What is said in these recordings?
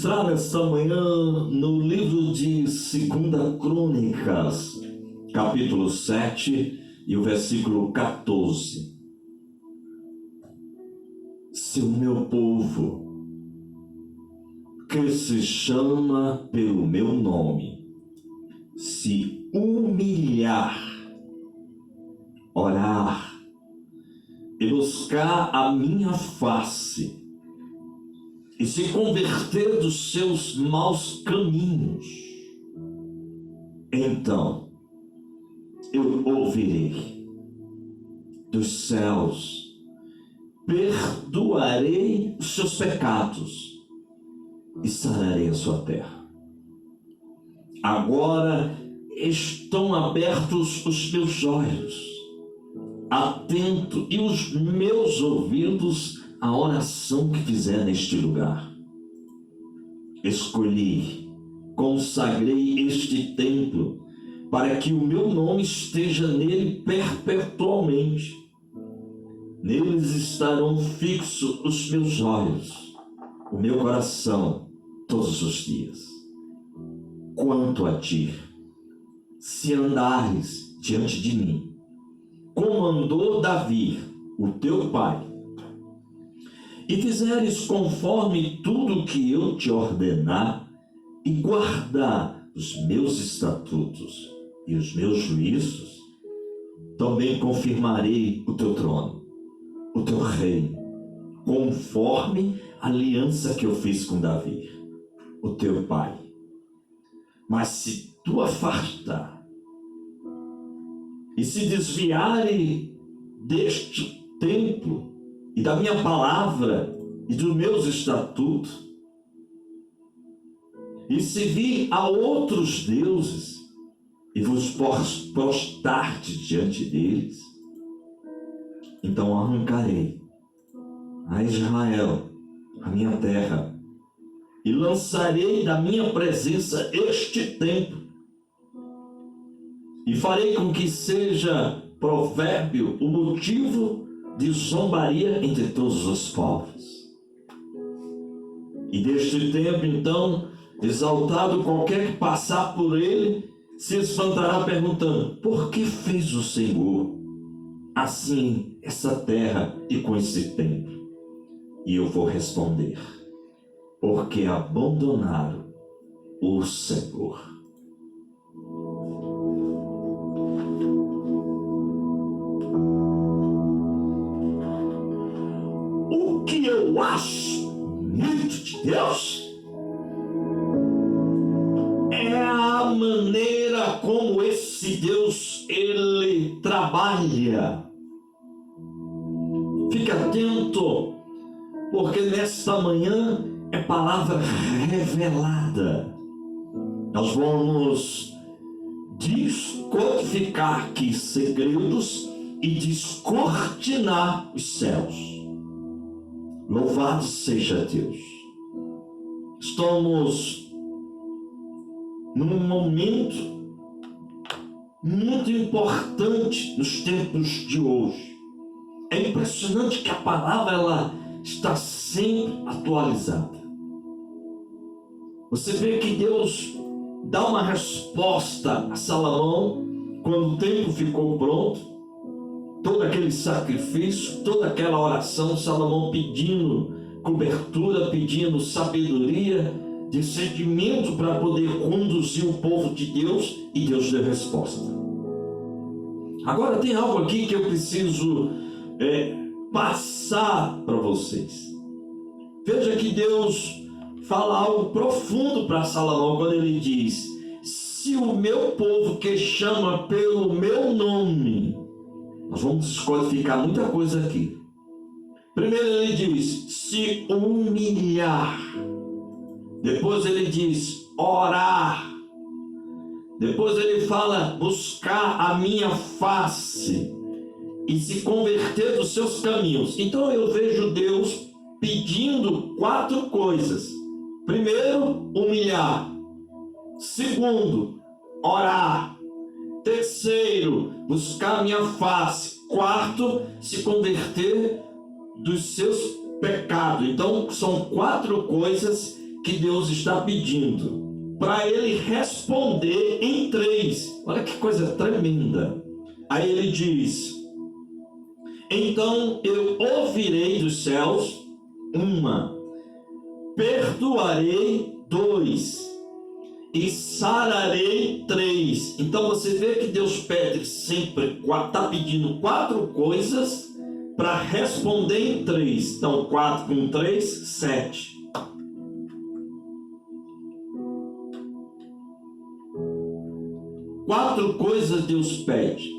ministrar nesta manhã no livro de 2 Crônicas, capítulo 7 e o versículo 14. Se o meu povo, que se chama pelo meu nome, se humilhar, orar e buscar a minha face, e se converter dos seus maus caminhos, então eu ouvirei dos céus, perdoarei os seus pecados e sararei a sua terra. Agora estão abertos os meus olhos, atento, e os meus ouvidos a oração que fizer neste lugar. Escolhi, consagrei este templo para que o meu nome esteja nele perpetuamente. Neles estarão fixos os meus olhos, o meu coração, todos os dias. Quanto a ti, se andares diante de mim, como andou Davi, o teu pai, e fizeres conforme tudo que eu te ordenar, e guardar os meus estatutos e os meus juízos, também confirmarei o teu trono, o teu reino, conforme a aliança que eu fiz com Davi, o teu pai. Mas se tu afastar e se desviare deste templo e da minha palavra e dos meus estatutos, e se vir a outros deuses e vos prostrar-te diante deles, então arrancarei a Israel a minha terra e lançarei da minha presença este templo, e farei com que seja provérbio o motivo de zombaria entre todos os povos. E deste tempo, então, exaltado, qualquer que passar por ele se espantará perguntando: por que fez o Senhor assim essa terra e com esse templo? E eu vou responder: porque abandonaram o Senhor. O que eu acho bonito de Deus é a maneira como esse Deus, ele trabalha. Fique atento, porque nesta manhã é palavra revelada. Nós vamos descodificar aqui segredos e descortinar os céus. Louvado seja Deus. Estamos num momento muito importante nos tempos de hoje. É impressionante que a palavra ela está sempre atualizada. Você vê que Deus dá uma resposta a Salomão quando o templo ficou pronto. Todo aquele sacrifício, toda aquela oração, Salomão pedindo cobertura, pedindo sabedoria, discernimento para poder conduzir o povo de Deus, e Deus deu resposta. Agora tem algo aqui que eu preciso passar para vocês. Veja que Deus fala algo profundo para Salomão quando ele diz: se o meu povo que chama pelo meu nome. Nós vamos descodificar muita coisa aqui. Primeiro ele diz: se humilhar. Depois ele diz: orar. Depois ele fala: buscar a minha face e se converter dos seus caminhos. Então eu vejo Deus pedindo 4 coisas. Primeiro, humilhar. Segundo, orar. Terceiro, buscar a minha face. Quarto, se converter dos seus pecados. Então, são 4 coisas que Deus está pedindo? Para ele responder em 3. Olha que coisa tremenda. Aí ele diz: então eu ouvirei dos céus, 1, perdoarei 2 e sararei 3. Então você vê que Deus pede sempre, está pedindo 4 coisas para responder em 3. Então 4 com 3, 7. Quatro coisas Deus pede.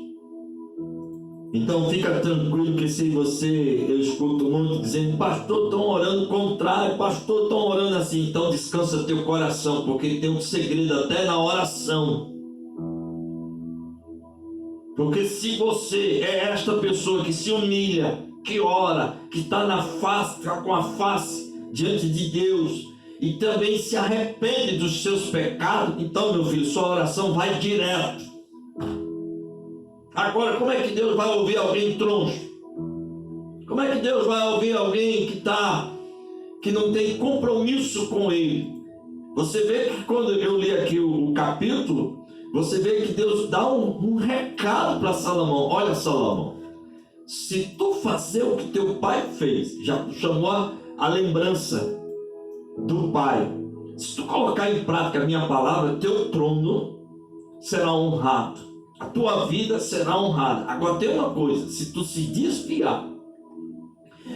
Então fica tranquilo que se você, eu escuto muito dizendo: pastor, estão orando contrário, pastor, estão orando assim. Então descansa teu coração, porque tem um segredo até na oração. Porque se você é esta pessoa que se humilha, que ora, que está na face, está com a face diante de Deus, e também se arrepende dos seus pecados, então, meu filho, sua oração vai direto. Agora, como é que Deus vai ouvir alguém troncho? Como é que Deus vai ouvir alguém que não tem compromisso com Ele? Você vê que quando eu li aqui o capítulo, você vê que Deus dá um recado para Salomão. Olha, Salomão, se tu fazer o que teu pai fez, já chamou a lembrança do pai, se tu colocar em prática a minha palavra, teu trono será honrado, a tua vida será honrada. Agora tem uma coisa: se tu se desviar,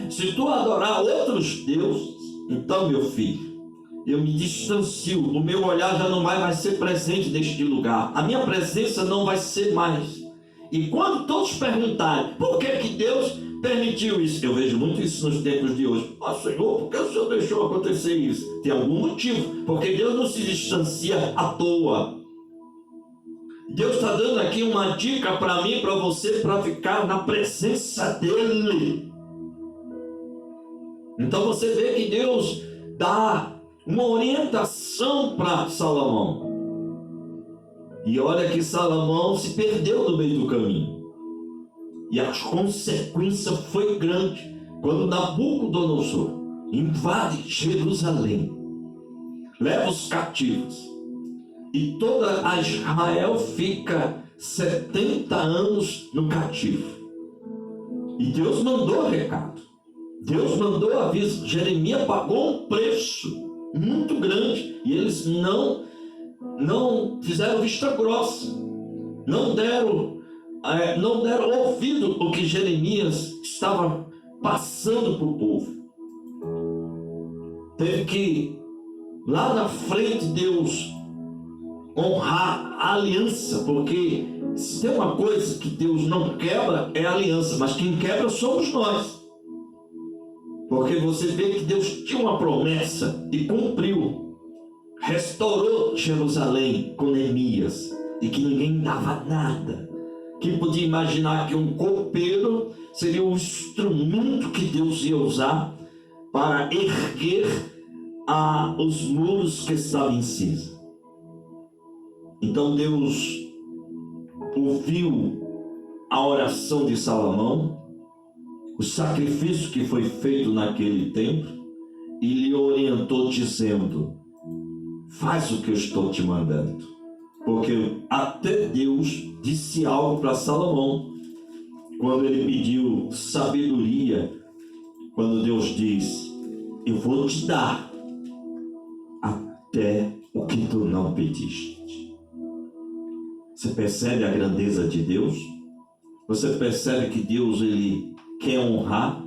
se tu adorar outros deuses, então, meu filho, eu me distancio, o meu olhar já não vai mais ser presente neste lugar, a minha presença não vai ser mais. E quando todos perguntarem por que Deus permitiu isso, eu vejo muito isso nos tempos de hoje: Senhor, por que o Senhor deixou acontecer isso? Tem algum motivo, porque Deus não se distancia à toa. Deus está dando aqui uma dica para mim, para você, para ficar na presença dEle. Então você vê que Deus dá uma orientação para Salomão. E olha que Salomão se perdeu no meio do caminho. E a consequência foi grande quando Nabucodonosor invade Jerusalém, leva os cativos, e toda a Israel fica 70 anos no cativo. E Deus mandou recado, Deus mandou aviso. Jeremias pagou um preço muito grande e eles não fizeram vista grossa, não deram ouvido o que Jeremias estava passando para o povo. Teve que, lá na frente, Deus honrar a aliança, porque se tem uma coisa que Deus não quebra, é a aliança, mas quem quebra somos nós. Porque você vê que Deus tinha uma promessa e cumpriu. Restaurou Jerusalém com Neemias, e que ninguém dava nada. Quem podia imaginar que um copeiro seria o instrumento que Deus ia usar para erguer os muros que estavam em cinza? Então Deus ouviu a oração de Salomão, o sacrifício que foi feito naquele tempo, e lhe orientou dizendo: faz o que eu estou te mandando. Porque até Deus disse algo para Salomão quando ele pediu sabedoria, quando Deus diz: eu vou te dar até o que tu não pediste. Você percebe a grandeza de Deus? Você percebe que Deus, ele quer honrar?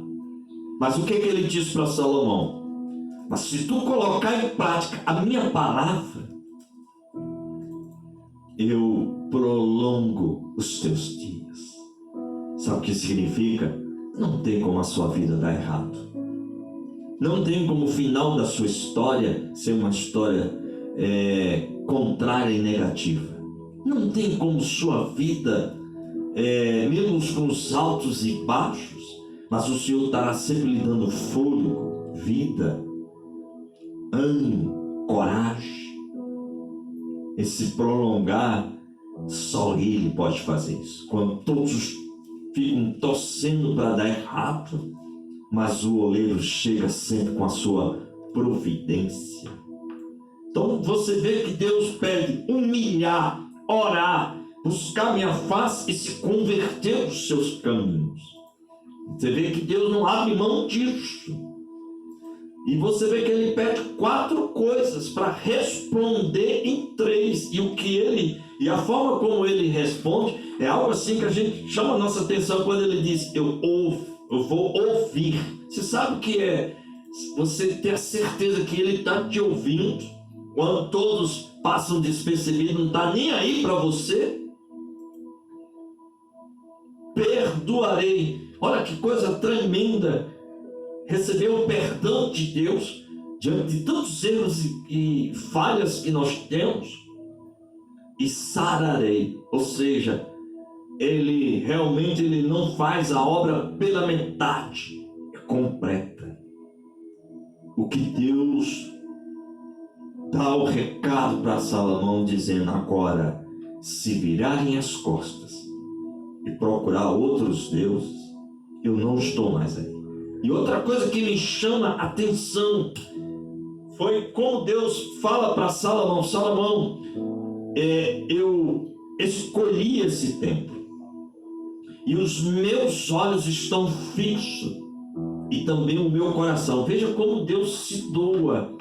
Mas o que ele diz para Salomão? Mas se tu colocar em prática a minha palavra, eu prolongo os teus dias. Sabe o que significa? Não tem como a sua vida dar errado. Não tem como o final da sua história ser uma história contrária e negativa. Não tem como sua vida, mesmo com os altos e baixos, mas o Senhor estará sempre lhe dando fôlego, vida, ânimo, coragem. Esse prolongar, só Ele pode fazer isso. Quando todos ficam torcendo para dar errado, mas o oleiro chega sempre com a sua providência. Então você vê que Deus pede humilhar, orar, buscar minha face e se converter dos seus caminhos. Você vê que Deus não abre mão disso. E você vê que ele pede 4 coisas para responder em 3. E a forma como ele responde é algo assim que a gente chama a nossa atenção quando ele diz: eu vou ouvir. Você sabe o que é você ter a certeza que ele está te ouvindo quando todos passam despercebidos, não está nem aí para você? Perdoarei. Olha que coisa tremenda. Receber o perdão de Deus diante de tantos erros e falhas que nós temos. E sararei, ou seja, ele realmente não faz a obra pela metade, é completa. O que Deus dá o recado para Salomão, dizendo: agora, se virarem as costas e procurar outros deuses, eu não estou mais aí. E outra coisa que me chama a atenção foi como Deus fala para Salomão: Salomão, eu escolhi esse templo e os meus olhos estão fixos e também o meu coração. Veja como Deus se doa,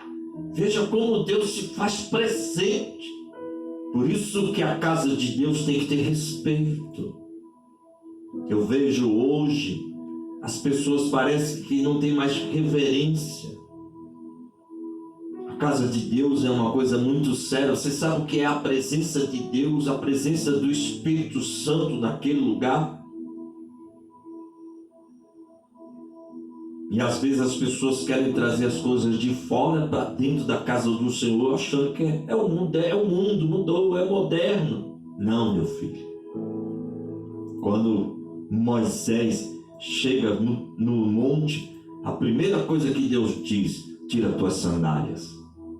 veja como Deus se faz presente. Por isso que a casa de Deus tem que ter respeito. Eu vejo hoje as pessoas parecem que não têm mais reverência. A casa de Deus é uma coisa muito séria. Você sabe o que é a presença de Deus, a presença do Espírito Santo naquele lugar? E às vezes as pessoas querem trazer as coisas de fora para dentro da casa do Senhor, achando que o mundo mudou, é moderno. Não, meu filho. Quando Moisés chega no monte, a primeira coisa que Deus diz: tira tuas sandálias,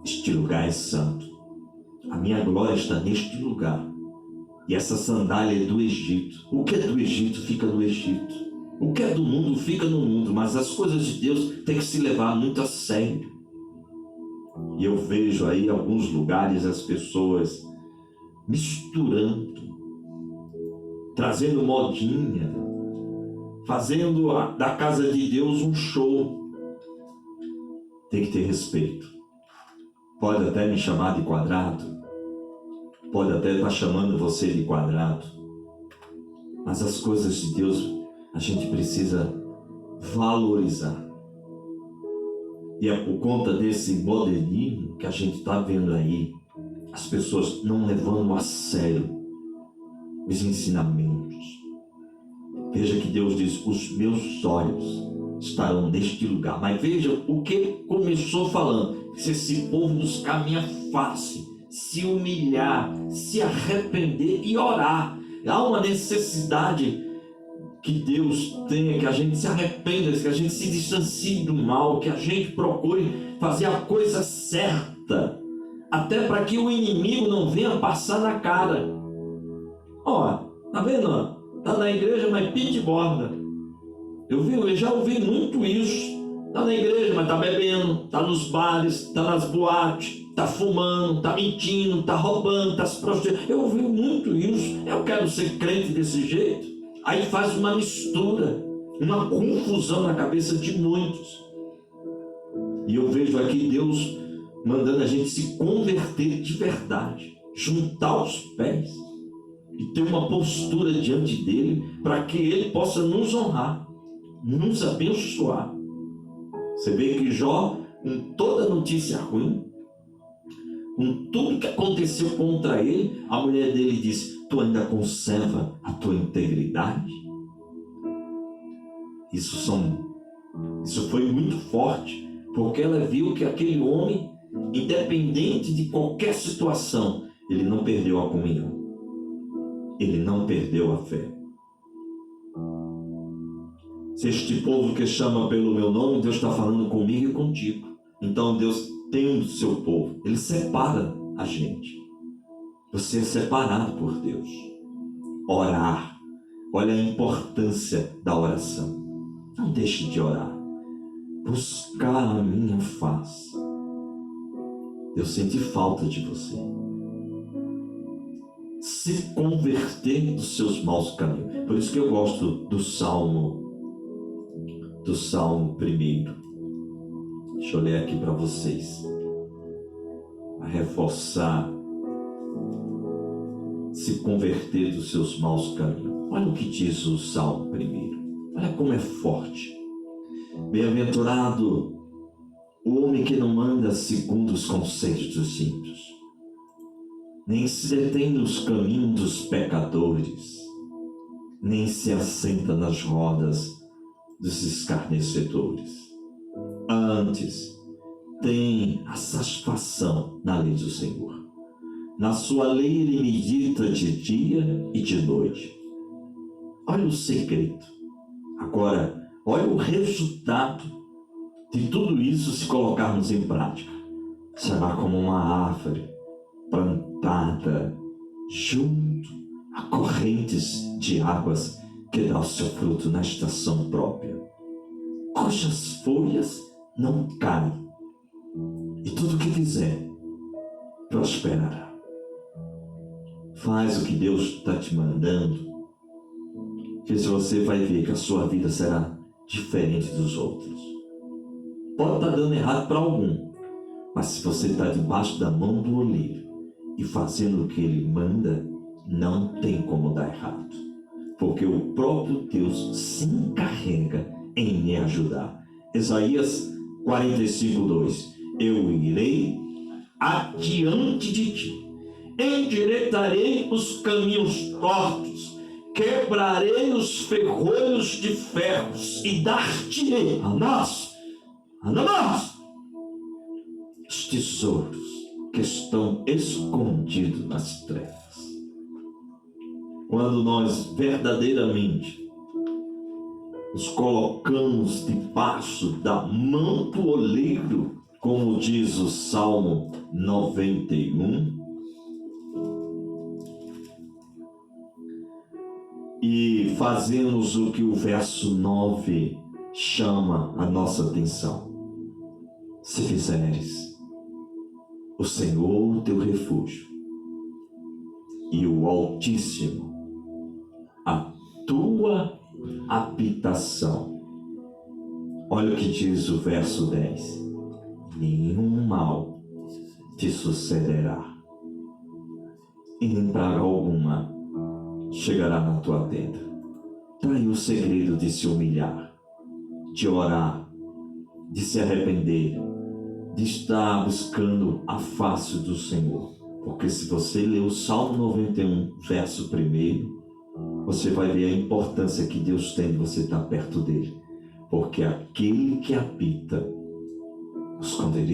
este lugar é santo, a minha glória está neste lugar. E essa sandália é do Egito. O que é do Egito fica no Egito, o que é do mundo fica no mundo, mas as coisas de Deus tem que se levar muito a sério. E eu vejo aí em alguns lugares as pessoas misturando, trazendo modinha, fazendo da casa de Deus um show. Tem que ter respeito. Pode até me chamar de quadrado, pode até estar chamando você de quadrado, mas as coisas de Deus a gente precisa valorizar. E é por conta desse modernismo que a gente está vendo aí as pessoas não levando a sério os ensinamentos. Veja que Deus diz: os meus olhos estarão neste lugar. Mas veja o que começou falando: se esse povo buscar minha face, se humilhar, se arrepender e orar. Há uma necessidade que Deus tenha, que a gente se arrependa, que a gente se distancie do mal, que a gente procure fazer a coisa certa, até para que o inimigo não venha passar na cara. Ó, tá vendo? Tá na igreja, mas pinta e borda. Eu já ouvi muito isso. Tá na igreja, mas tá bebendo, tá nos bares, tá nas boates, tá fumando, tá mentindo, tá roubando, tá se prostituindo. Eu ouvi muito isso. Eu quero ser crente desse jeito. Aí faz uma mistura, uma confusão na cabeça de muitos. E eu vejo aqui Deus mandando a gente se converter de verdade, juntar os pés e ter uma postura diante dele, para que ele possa nos honrar, nos abençoar. Você vê que Jó, com toda notícia ruim, com tudo que aconteceu contra ele, a mulher dele disse: tu ainda conserva a tua integridade? Isso foi muito forte, porque ela viu que aquele homem, independente de qualquer situação, ele não perdeu a comunhão, ele não perdeu a fé. Se este povo que chama pelo meu nome, Deus está falando comigo e contigo. Então Deus tem o seu povo, ele separa a gente. Você é separado por Deus. Orar. Olha a importância da oração. Não deixe de orar. Buscar a minha face. Deus sente falta de você. Se converter dos seus maus caminhos. Por isso que eu gosto do Salmo 1. Deixa eu ler aqui para vocês, a reforçar. Se converter dos seus maus caminhos. Olha o que diz o Salmo 1. Olha como é forte. Bem-aventurado o homem que não anda segundo os conselhos dos ímpios, nem se detém nos caminhos dos pecadores, nem se assenta nas rodas dos escarnecedores. Antes, tem a satisfação na lei do Senhor. Na sua lei ele medita de dia e de noite. Olha o segredo. Agora, olha o resultado de tudo isso se colocarmos em prática. Será como uma árvore plantada junto a correntes de águas que dá o seu fruto na estação própria, cujas folhas não caem, e tudo o que fizer prosperará. Faz o que Deus está te mandando, que você vai ver que a sua vida será diferente dos outros. Pode estar dando errado para algum, mas se você está debaixo da mão do oleiro e fazendo o que ele manda, não tem como dar errado, porque o próprio Deus se encarrega em me ajudar. Isaías 45:2. Eu irei adiante de ti, endireitarei os caminhos tortos, quebrarei os ferrolhos de ferros e dar-te-ei a nós os tesouros que estão escondidos nas trevas. Quando nós verdadeiramente nos colocamos debaixo da mão do oleiro, como diz o Salmo 91, e fazemos o que o verso 9 chama a nossa atenção. Se fizeres o Senhor o teu refúgio e o Altíssimo a tua habitação. Olha o que diz o verso 10. Nenhum mal te sucederá, e nem praga alguma chegará na tua tenda. Está aí o segredo de se humilhar, de orar, de se arrepender, de estar buscando a face do Senhor. Porque se você ler o Salmo 91, verso 1, você vai ver a importância que Deus tem de você estar perto dele. Porque aquele que habita os esconderijos